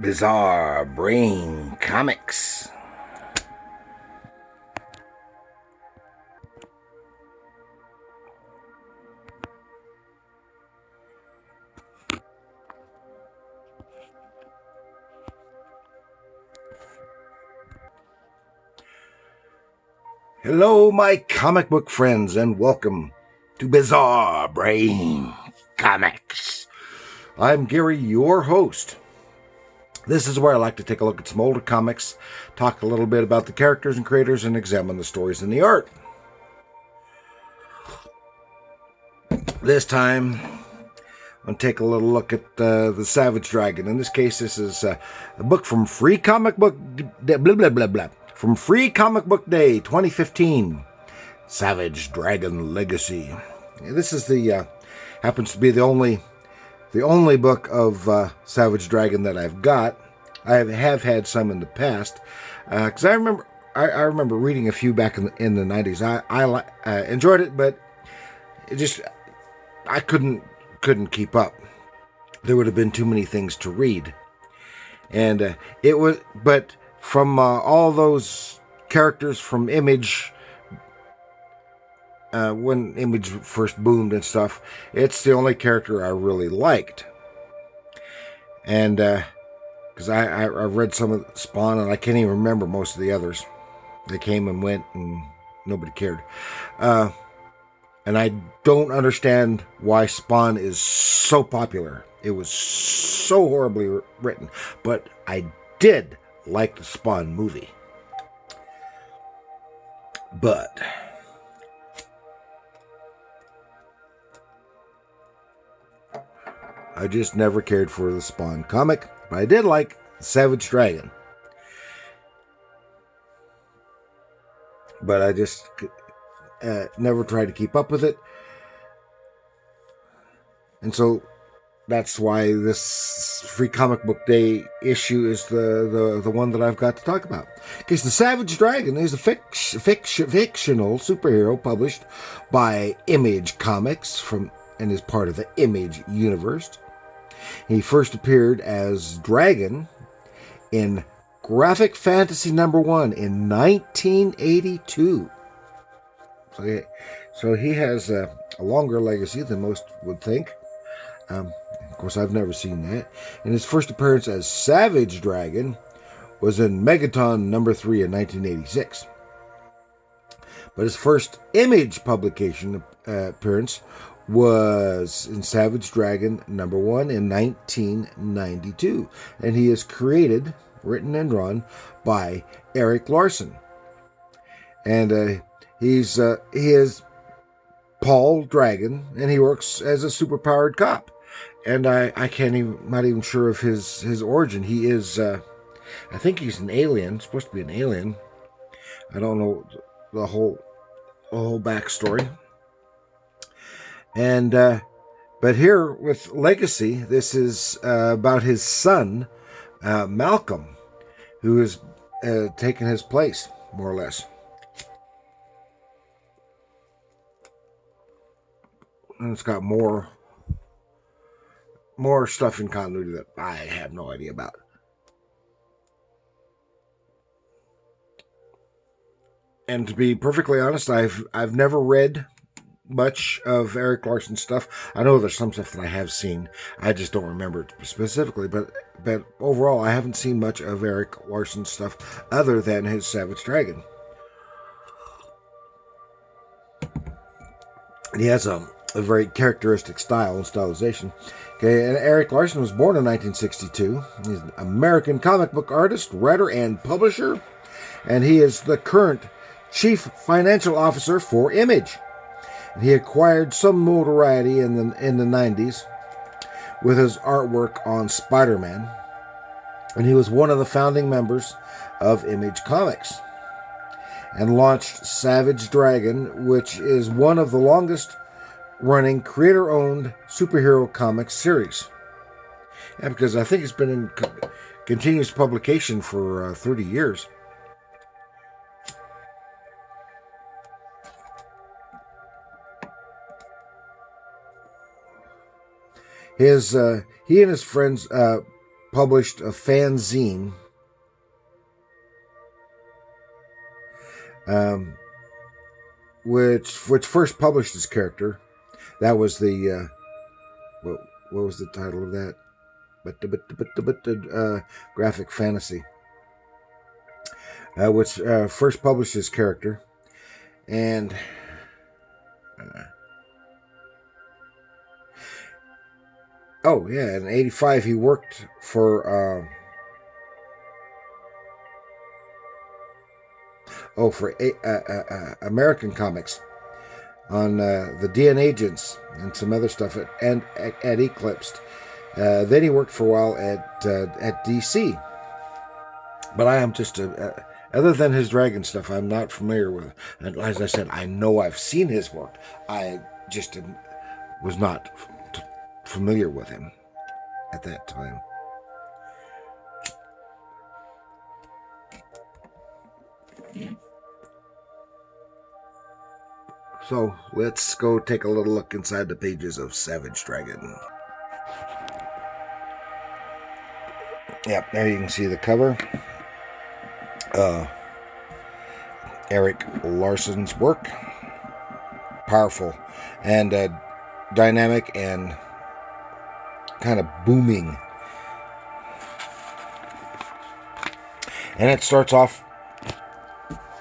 Bizarre Brain Comics. Hello, my comic book friends, and welcome to Bizarre Brain Comics. I'm Gary, your host. This is where I like to take a look at some older comics, talk a little bit about the characters and creators, and examine the stories and the art. This time, I'm going to take a little look at the Savage Dragon. In this case, this is a book from Free Comic Book from Free Comic Book Day 2015. Savage Dragon Legacy. This is the happens to be the only book of Savage Dragon that I've got. I have had some in the past because I remember reading a few back in the 90s. I enjoyed it, but it just I couldn't keep up. There would have been too many things to read, and it was. But from all those characters from Image, when Image first boomed and stuff, it's the only character I really liked. And because I read some of Spawn, and I can't even remember most of the others. They came and went, and nobody cared. And I don't understand why Spawn is so popular. It was so horribly written, but I did like the Spawn movie. But I just never cared for the Spawn comic, but I did like Savage Dragon. But I just never tried to keep up with it. And so that's why this Free Comic Book Day issue is the one that I've got to talk about. Okay, so the Savage Dragon is a fictional superhero published by Image Comics and is part of the Image universe. He first appeared as Dragon in Graphic Fantasy #1 in 1982. So he has a longer legacy than most would think. Of course, I've never seen that. And his first appearance as Savage Dragon was in Megaton #3 in 1986. But his first Image publication appearance was in Savage Dragon #1 in 1992. And he is written and drawn by Erik Larsen. And he is Paul Dragon, and he works as a superpowered cop. And not even sure of his origin. He is, I think he's an alien, supposed to be an alien. I don't know the whole backstory. And, but here with Legacy, this is about his son, Malcolm, who has taken his place, more or less. And it's got more stuff in continuity that I have no idea about. And to be perfectly honest, I've never read much of Erik Larsen's stuff. I know there's some stuff that I have seen. I just don't remember it specifically. But overall, I haven't seen much of Erik Larsen's stuff other than his Savage Dragon. He has a very characteristic style and stylization. Okay, and Erik Larsen was born in 1962. He's an American comic book artist, writer, and publisher, and he is the current chief financial officer for Image. He acquired some notoriety in the 90s with his artwork on Spider-Man, and he was one of the founding members of Image Comics and launched Savage Dragon, which is one of the longest running creator-owned superhero comics series. And because I think it's been in continuous publication for 30 years. He and his friends published a fanzine which first published his character. That was the what was the title of that? Graphic fantasy, which first published his character, and oh yeah, in '85 he worked for American Comics on the DNA Agents and some other stuff at Eclipsed. Then he worked for a while at DC. But I am just other than his dragon stuff, I'm not familiar with. And as I said, I know I've seen his work. I just was not familiar with him at that time. So let's go take a little look inside the pages of Savage Dragon. Yep, there you can see the cover. Erik Larsen's work. Powerful and dynamic and kind of booming. And it starts off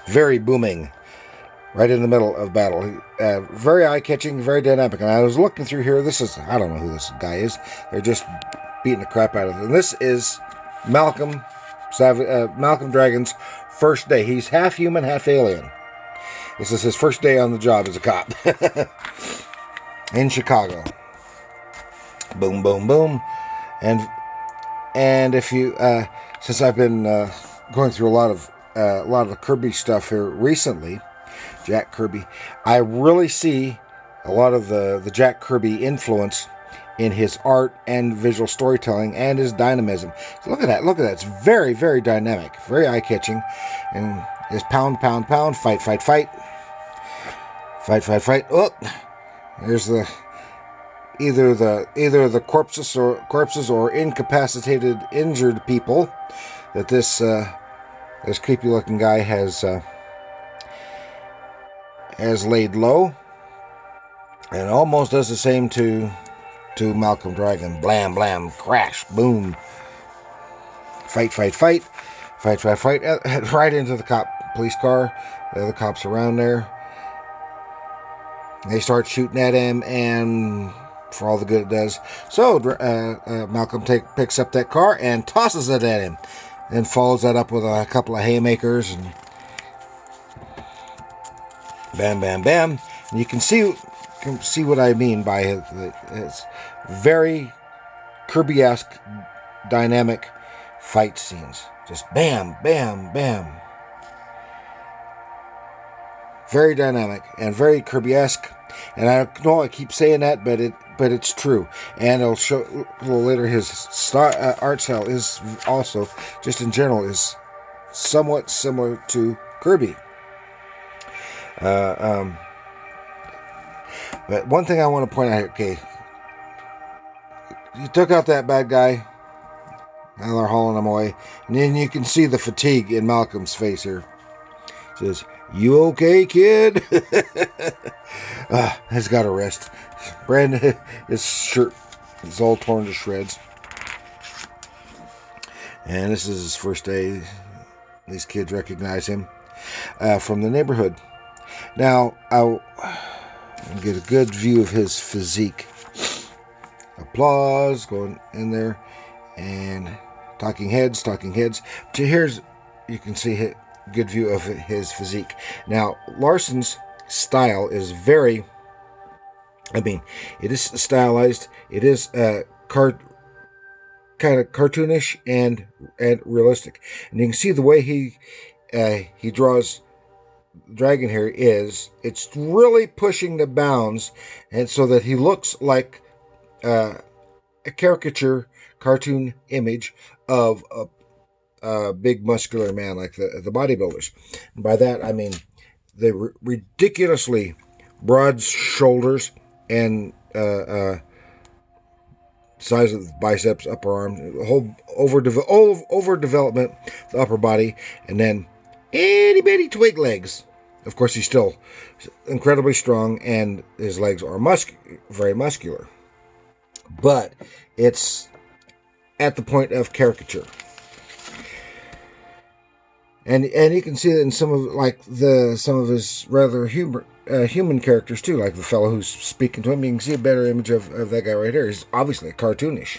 very booming, right in the middle of battle. Very eye-catching, very dynamic. And I was looking through here. I don't know who this guy is. They're just beating the crap out of him. And this is Malcolm Dragon's first day. He's half human, half alien. This is his first day on the job as a cop in Chicago. Boom, boom, boom, and if you since I've been going through a lot of the Kirby stuff here recently, Jack Kirby, I really see a lot of the Jack Kirby influence in his art and visual storytelling and his dynamism. So look at that. It's very, very dynamic, very eye-catching, and it's pound, pound, pound, fight, fight, fight, fight, fight, fight. Oh, there's either the corpses or incapacitated, injured people that this creepy-looking guy has laid low, and almost does the same to Malcolm Dragon. Blam, blam, crash, boom. Fight, fight, fight. Fight, fight, fight. Right into the police car. The other cops around there. They start shooting at him, and for all the good it does. So Malcolm picks up that car and tosses it at him. Then follows that up with a couple of haymakers. And bam, bam, bam. And you can see what I mean by his very Kirby-esque dynamic fight scenes. Just bam, bam, bam. Very dynamic and very Kirby-esque. And I know I keep saying that, but it's true. And it'll show a little later his art style is also, just in general, is somewhat similar to Kirby. But one thing I want to point out here, okay, you took out that bad guy, now they're hauling him away, and then you can see the fatigue in Malcolm's face here. It says, "You okay, kid?" He's got to rest. Brandon, his shirt is all torn to shreds. And this is his first day. These kids recognize him from the neighborhood. Now, I'll get a good view of his physique. Applause going in there, and talking heads. So here's, you can see a good view of his physique. Now, Larsen's style is very, it is stylized. It is kind of cartoonish and realistic. And you can see the way he draws Dragon here it's really pushing the bounds, and so that he looks like a caricature cartoon image of a big muscular man like the bodybuilders. And by that I mean the ridiculously broad shoulders and size of the biceps, upper arm, whole overdevelopment, the upper body, and then itty bitty twig legs. Of course, he's still incredibly strong, and his legs are very muscular. But it's at the point of caricature. And you can see that in some of his rather human characters too, like the fellow who's speaking to him. You can see a better image of that guy right here. He's obviously a cartoonish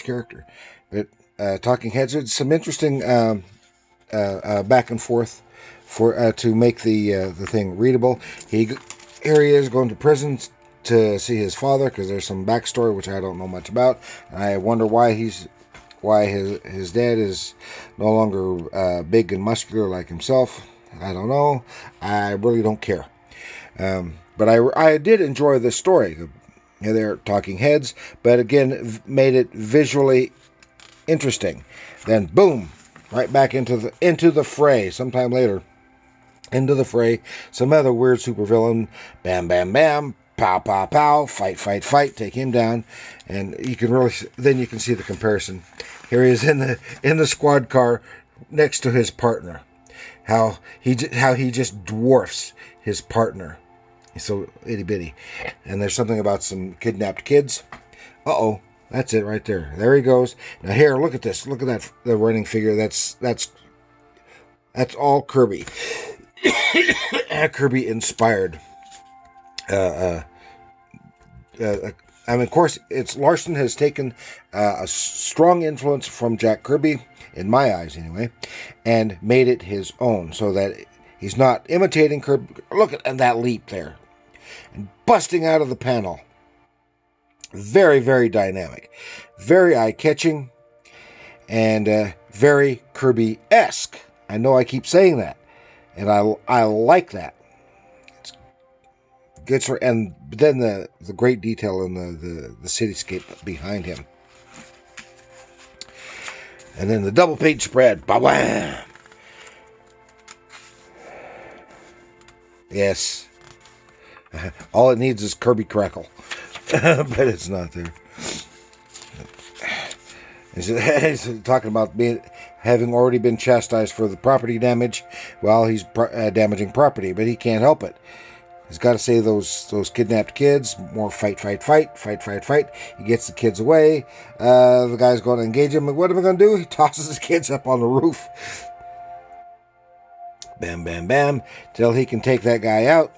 character. But Talking Heads, it's some interesting back and forth to make the thing readable. Here he is going to prison to see his father, because there's some backstory which I don't know much about. I wonder why his dad is no longer big and muscular like himself. I don't know. I really don't care. But I did enjoy this story. They're talking heads, but again, made it visually interesting. Then boom, right back into the fray. Sometime later, into the fray, some other weird supervillain. Bam, bam, bam. Pow, pow, pow. Fight, fight, fight. Take him down, and you can see the comparison. Here he is in the squad car next to his partner. How he just dwarfs his partner. He's so itty bitty. And there's something about some kidnapped kids. Uh-oh. That's it right there. There he goes. Now here, look at this. Look at that, the running figure. That's all Kirby. Kirby inspired. Of course, Larsen has taken a strong influence from Jack Kirby, in my eyes anyway, and made it his own, so that he's not imitating Kirby. Look at that leap there. And busting out of the panel. Very, very dynamic. Very eye-catching. And very Kirby-esque. I know I keep saying that. And I like that. It's good. And then the great detail in the cityscape behind him. And then the double page spread. Ba-wham! Yes. All it needs is Kirby Crackle. But it's not there. He's talking about having already been chastised for the property damage while he's damaging property, but he can't help it. He's got to save those kidnapped kids. More fight, fight, fight, fight, fight, fight. He gets the kids away. The guy's going to engage him. What am I going to do? He tosses his kids up on the roof. Bam, bam, bam. Till he can take that guy out.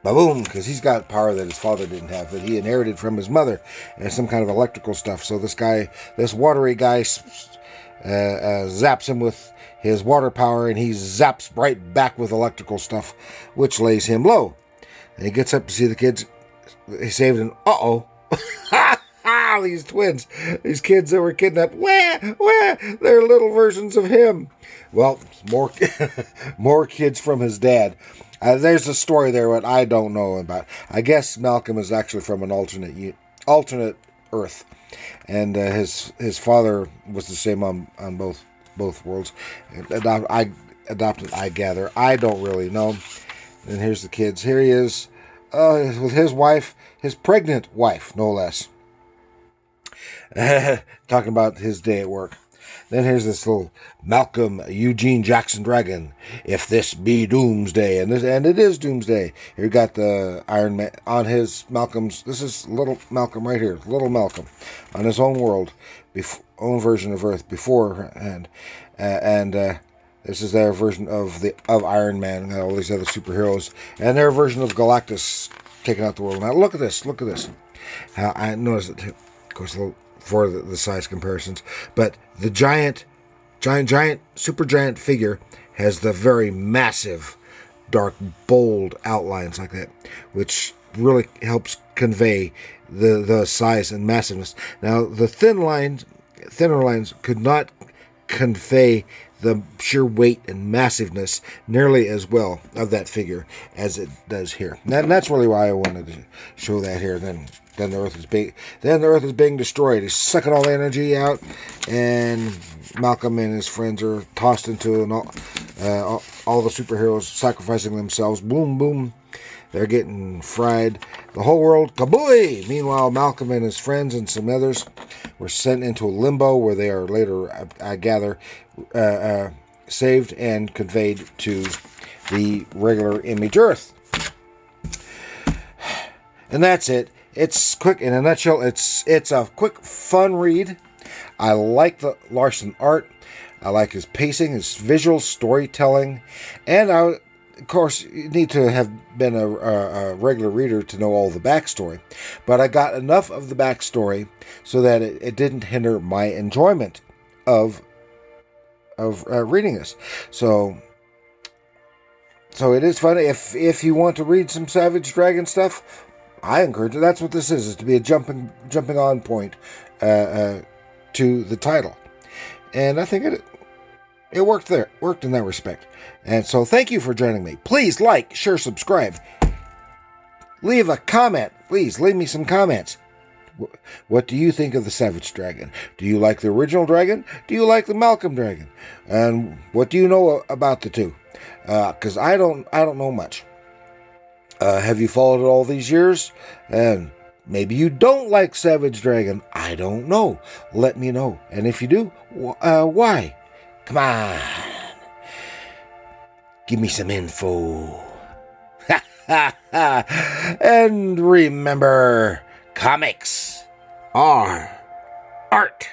Ba-boom, because he's got power that his father didn't have, that he inherited from his mother, and some kind of electrical stuff. So this watery guy, zaps him with his water power, and he zaps right back with electrical stuff, which lays him low. And he gets up to see the kids. He saved them. Uh-oh. These twins, these kids that were kidnapped, they're little versions of him. Well, more kids from his dad. There's a story there what I don't know about. I guess Malcolm is actually from an alternate Earth, and his father was the same on both worlds. Adopted, I gather. I don't really know. And here's the kids. Here he is with his wife, his pregnant wife, no less. Talking about his day at work. Then here's this little Malcolm Eugene Jackson Dragon. If this be Doomsday, and it is Doomsday. Here you got the Iron Man on his Malcolm's. This is little Malcolm right here, little Malcolm, on his own world, own version of Earth beforehand, and this is their version of Iron Man, all these other superheroes, and their version of Galactus taking out the world. Now look at this. How I noticed it, of course, a little for the size comparisons, but the giant, super giant figure has the very massive, dark, bold outlines like that, which really helps convey the size and massiveness. Now, the thinner lines could not convey the sheer weight and massiveness nearly as well of that figure as it does here. And that's really why I wanted to show that here. Then the Earth is big. Then the Earth is being destroyed. He's sucking all the energy out, and Malcolm and his friends are tossed into all the superheroes sacrificing themselves. Boom, boom. They're getting fried. The whole world, kabooey! Meanwhile, Malcolm and his friends and some others were sent into a limbo where they are later, I gather, saved and conveyed to the regular image Earth. And that's it. It's quick, in a nutshell, it's a quick, fun read. I like the Larsen art. I like his pacing, his visual storytelling, and of course, you need to have been a regular reader to know all the backstory. But I got enough of the backstory so that it didn't hinder my enjoyment of reading this. So it is fun. If you want to read some Savage Dragon stuff, I encourage it. That's what this is to be a jumping on point to the title. And I think it worked in that respect. And so thank you for joining me. Please like, share, subscribe. Leave a comment. Please leave me some comments. What do you think of the Savage Dragon? Do you like the original dragon? Do you like the Malcolm dragon? And what do you know about the two? Because I don't know much. Have you followed it all these years? And maybe you don't like Savage Dragon. I don't know. Let me know. And if you do, why? Come on. Give me some info. And remember, comics are art.